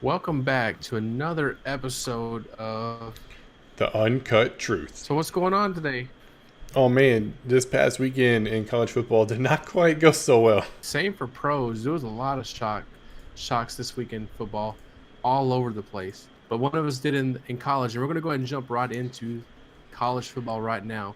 Welcome back to another episode of. The Uncut Truth. So, what's going on today? Oh man, this past weekend in college football did not quite go so well. Same for pros. There was a lot of shocks this week in football, all over the place. But one of us did in college, and we're going to go ahead and jump right into college football right now.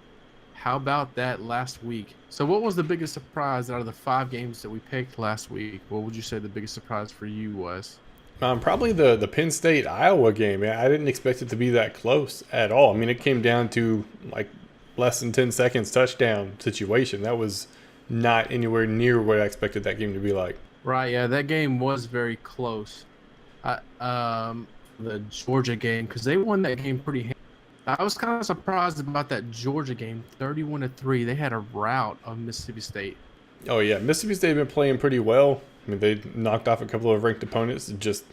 How about that last week? So, what was the biggest surprise out of the 5 games that we picked last week? What would you say the biggest surprise for you was? Probably the Penn State Iowa game. I didn't expect it to be that close at all. I mean, it came down to like less than 10 seconds touchdown situation. That was not anywhere near what I expected that game to be like. Right, yeah, that game was very close. I, the Georgia game because they won that game pretty. I was kind of surprised about that Georgia game, 31-3. They had a rout of Mississippi State. Oh yeah, Mississippi State been playing pretty well. I mean, they knocked off a couple of ranked opponents. Just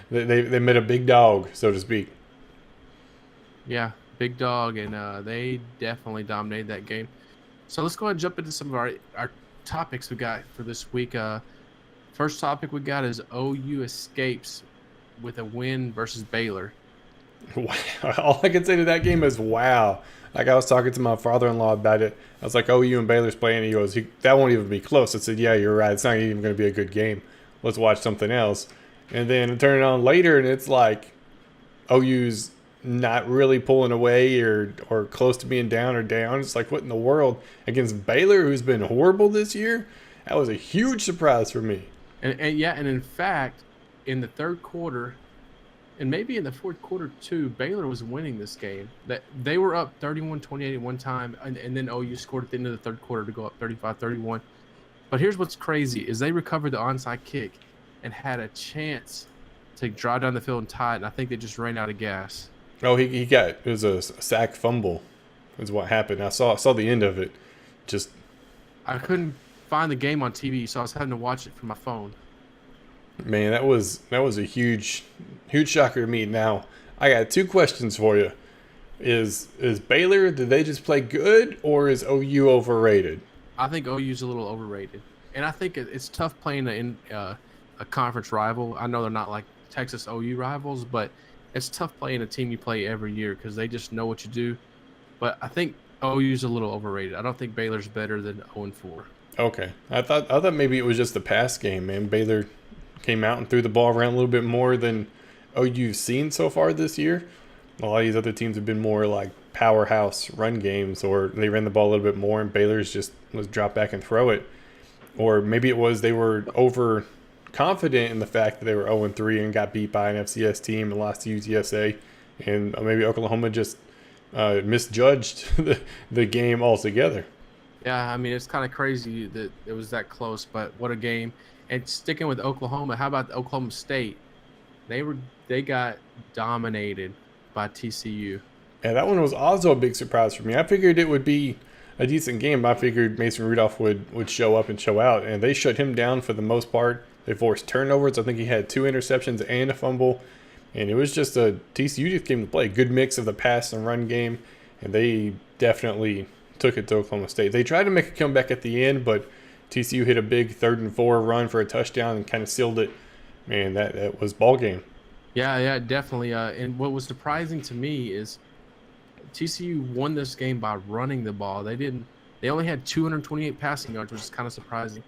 they met a big dog, so to speak. Yeah, big dog, and they definitely dominated that game. So let's go ahead and jump into some of our topics we got for this week. First topic we got is OU escapes with a win versus Baylor. Wow. All I can say to that game is wow. Like I was talking to my father-in-law about it. I was like, "Oh, you and Baylor's playing." He goes, "That won't even be close." I said, "Yeah, you're right. It's not even going to be a good game. Let's watch something else." And then I turn it on later, and it's like OU's not really pulling away or close to being down or down. It's like, what in the world against Baylor, who's been horrible this year? That was a huge surprise for me. And yeah, and in fact, in the third quarter, and maybe in the fourth quarter too, Baylor was winning this game. That they were up 31-28 at one time, and then OU scored at the end of the third quarter to go up 35-31. But here's what's crazy is they recovered the onside kick and had a chance to drive down the field and tie it, and I think they just ran out of gas. Oh, he got it was a sack fumble, is what happened. I saw the end of it. Just I couldn't find the game on TV, so I was having to watch it from my phone. man, that was a huge shocker to me. Now I got two questions for you. Is Baylor? Did they just play good, or is OU overrated? I think OU's a little overrated, and I think it's tough playing a conference rival. I know they're not like Texas OU rivals, but it's tough playing a team you play every year because they just know what you do. But I think OU's a little overrated. I don't think Baylor's better than 0-4. Okay, I thought maybe it was just the pass game. Man, Baylor came out and threw the ball around a little bit more than OU's seen so far this year. A lot of these other teams have been more like powerhouse run games, or they ran the ball a little bit more, and Baylor's just was drop back and throw it. Or maybe it was they were over confident in the fact that they were 0-3 and got beat by an FCS team and lost to UTSA, and maybe Oklahoma just misjudged the game altogether. Yeah, I mean it's kind of crazy that it was that close, but what a game! And sticking with Oklahoma, how about Oklahoma State? They were they got dominated by TCU. Yeah, that one was also a big surprise for me. I figured it would be a decent game. I figured Mason Rudolph would show up and show out, and they shut him down for the most part. They forced turnovers. I think he had 2 interceptions and a fumble, and it was just a TCU just came to play. Good mix of the pass and run game, and they definitely took it to Oklahoma State. They tried to make a comeback at the end, but TCU hit a big 3rd and 4 run for a touchdown and kind of sealed it. Man, that was ball game. Yeah, definitely. And what was surprising to me is TCU won this game by running the ball. They didn't. They only had 228 passing yards, which is kind of surprising.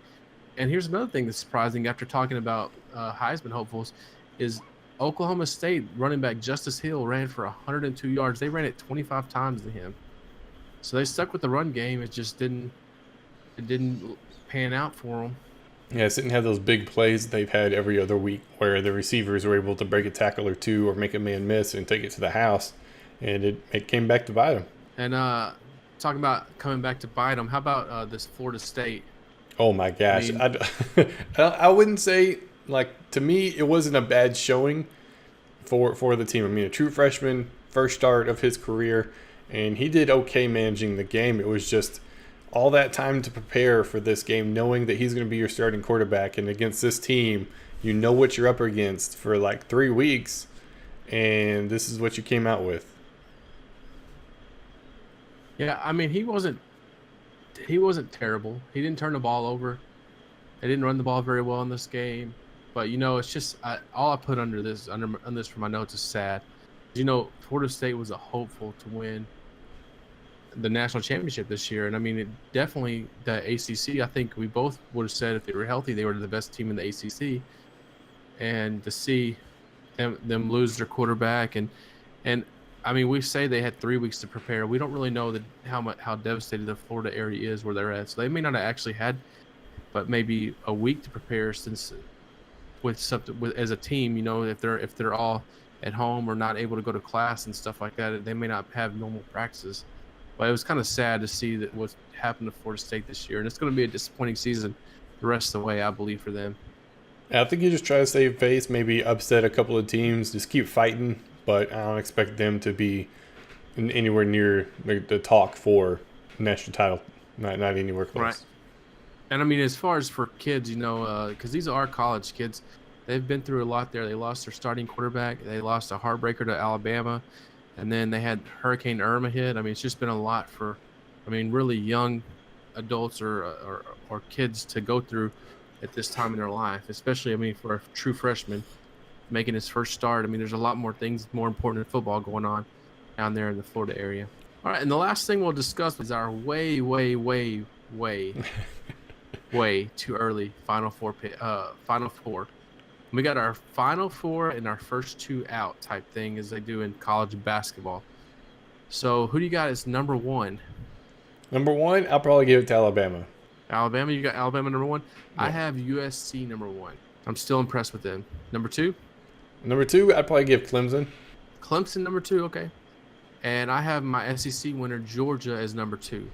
And here's another thing that's surprising after talking about Heisman hopefuls is Oklahoma State running back Justice Hill ran for 102 yards. They ran it 25 times to him. So they stuck with the run game. It didn't pan out for them. Yeah, it didn't have those big plays they've had every other week where the receivers were able to break a tackle or two or make a man miss and take it to the house. And it came back to bite them. And talking about coming back to bite them, how about this Florida State? Oh my I gosh. mean, I wouldn't say, like, to me, it wasn't a bad showing for the team. I mean, a true freshman, first start of his career, and he did okay managing the game. It was just all that time to prepare for this game, knowing that he's going to be your starting quarterback, and against this team, you know what you're up against for like 3 weeks, and this is what you came out with. yeah, I mean he wasn't terrible. He didn't turn the ball over. They didn't run the ball very well in this game. But it's just all I put under this for my notes is sad. Florida State was a hopeful to win the national championship this year, and I mean, it definitely the ACC. I think we both would have said if they were healthy, they were the best team in the ACC, and to see them lose their quarterback and I mean, we say they had 3 weeks to prepare. We don't really know how devastated the Florida area is where they're at. So they may not have actually had, but maybe a week to prepare since with something as a team. If they're all at home or not able to go to class and stuff like that, they may not have normal practices. But it was kind of sad to see that what happened to Florida State this year, and it's going to be a disappointing season the rest of the way, I believe, for them. I think you just try to save face, maybe upset a couple of teams, just keep fighting. But I don't expect them to be anywhere near the talk for national title. Not anywhere close. Right. And I mean, as far as for kids, because these are college kids, they've been through a lot there. They lost their starting quarterback. They lost a heartbreaker to Alabama. And then they had Hurricane Irma hit. I mean, it's just been a lot for, really young adults or kids to go through at this time in their life, especially, for a true freshman making his first start. There's a lot more things more important than football going on down there in the Florida area. All right, and the last thing we'll discuss is our way too early Final Four. We got our Final Four and our first two out type thing as they do in college basketball. So who do you got as number one? Number one, I'll probably give it to Alabama. Alabama, you got Alabama number one? Yeah. I have USC number one. I'm still impressed with them. Number two? Number two, I'd probably give Clemson. Clemson number two, okay. And I have my SEC winner Georgia as number two,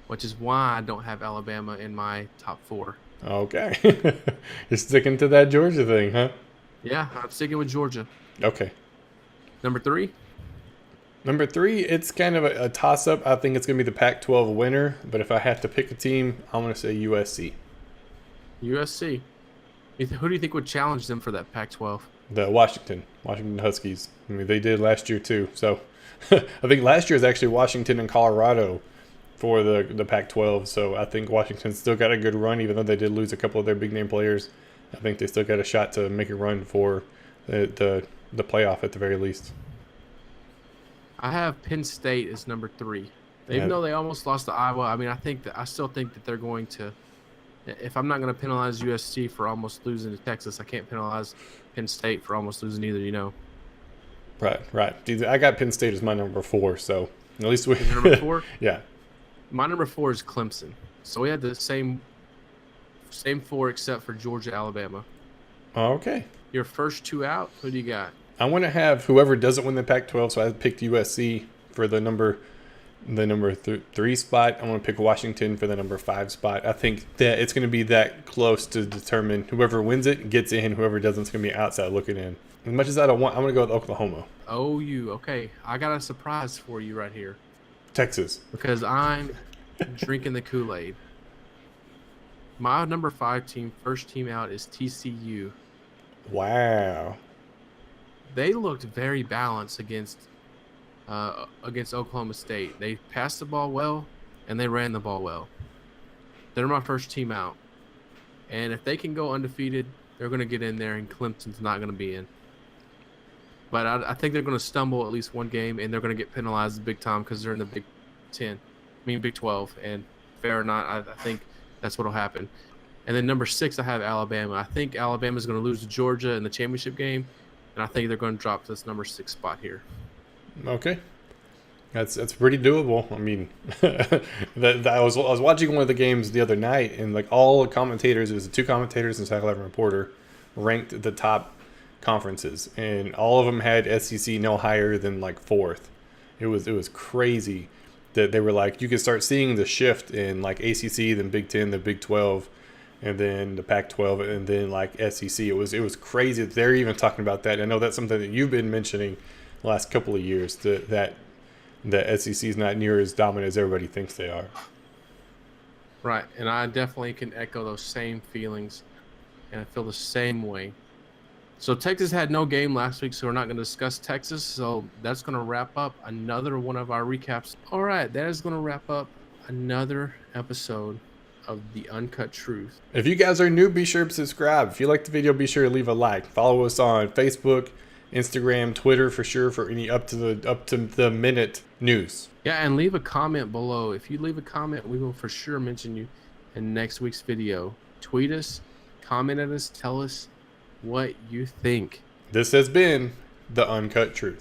which is why I don't have Alabama in my top four. Okay. You're sticking to that Georgia thing, huh? Yeah, I'm sticking with Georgia. Okay. Number three? Number three, it's kind of a toss-up. I think it's going to be the Pac-12 winner, but if I had to pick a team, I'm going to say USC. USC. Who do you think would challenge them for that Pac-12? The Washington Huskies. They did last year too. So I think last year is actually Washington and Colorado for the Pac-12. So I think Washington still got a good run, even though they did lose a couple of their big name players. I think they still got a shot to make a run for the playoff at the very least. I have Penn State as number three. Even though they almost lost to Iowa, I still think that they're going to. If I'm not going to penalize USC for almost losing to Texas, I can't penalize Penn State for almost losing either. Right. I got Penn State as my number four, so at least we. Number four? Yeah. My number four is Clemson. So we had the same four except for Georgia, Alabama. Okay. Your first two out. Who do you got? I want to have whoever doesn't win the Pac-12, so I picked USC for the number 3 spot. I want to pick Washington for the number 5 spot. I think that it's going to be that close to determine whoever wins it gets in, whoever doesn't is going to be outside looking in. As much as I don't want, I'm going to go with Oklahoma. OU. Okay. I got a surprise for you right here. Texas. Because I'm drinking the Kool-Aid. My number 5 team, first team out, is TCU. Wow. They looked very balanced against Oklahoma State. They passed the ball well, and they ran the ball well. They're my first team out. And if they can go undefeated, they're going to get in there, and Clemson's not going to be in. But I think they're going to stumble at least one game, and they're going to get penalized big time because they're in the Big 12. And fair or not, I think that's what will happen. And then number 6, I have Alabama. I think Alabama's going to lose to Georgia in the championship game, and I think they're going to drop to this number 6 spot here. Okay, that's pretty doable. I mean, I was watching one of the games the other night, and like all the commentators, it was the 2 commentators and Cycle 11 reporter, ranked the top conferences, and all of them had SEC no higher than like 4th. It was crazy that they were like, you could start seeing the shift in like ACC, then Big 10, the Big 12, and then the Pac-12, and then like SEC. It was crazy that they're even talking about that. I know that's something that you've been mentioning the last couple of years, that the SEC is not near as dominant as everybody thinks they are. Right, and I definitely can echo those same feelings, and I feel the same way. So Texas had no game last week, so we're not going to discuss Texas. So that's going to wrap up another one of our recaps. All right, that is going to wrap up another episode of the Uncut Truth. If you guys are new, be sure to subscribe. If you like the video, be sure to leave a like. Follow us on Facebook, Instagram, Twitter for sure for any up to the minute news. Yeah, and leave a comment below. If you leave a comment, we will for sure mention you in next week's video. Tweet us, comment at us, tell us what you think. This has been the Uncut Truth.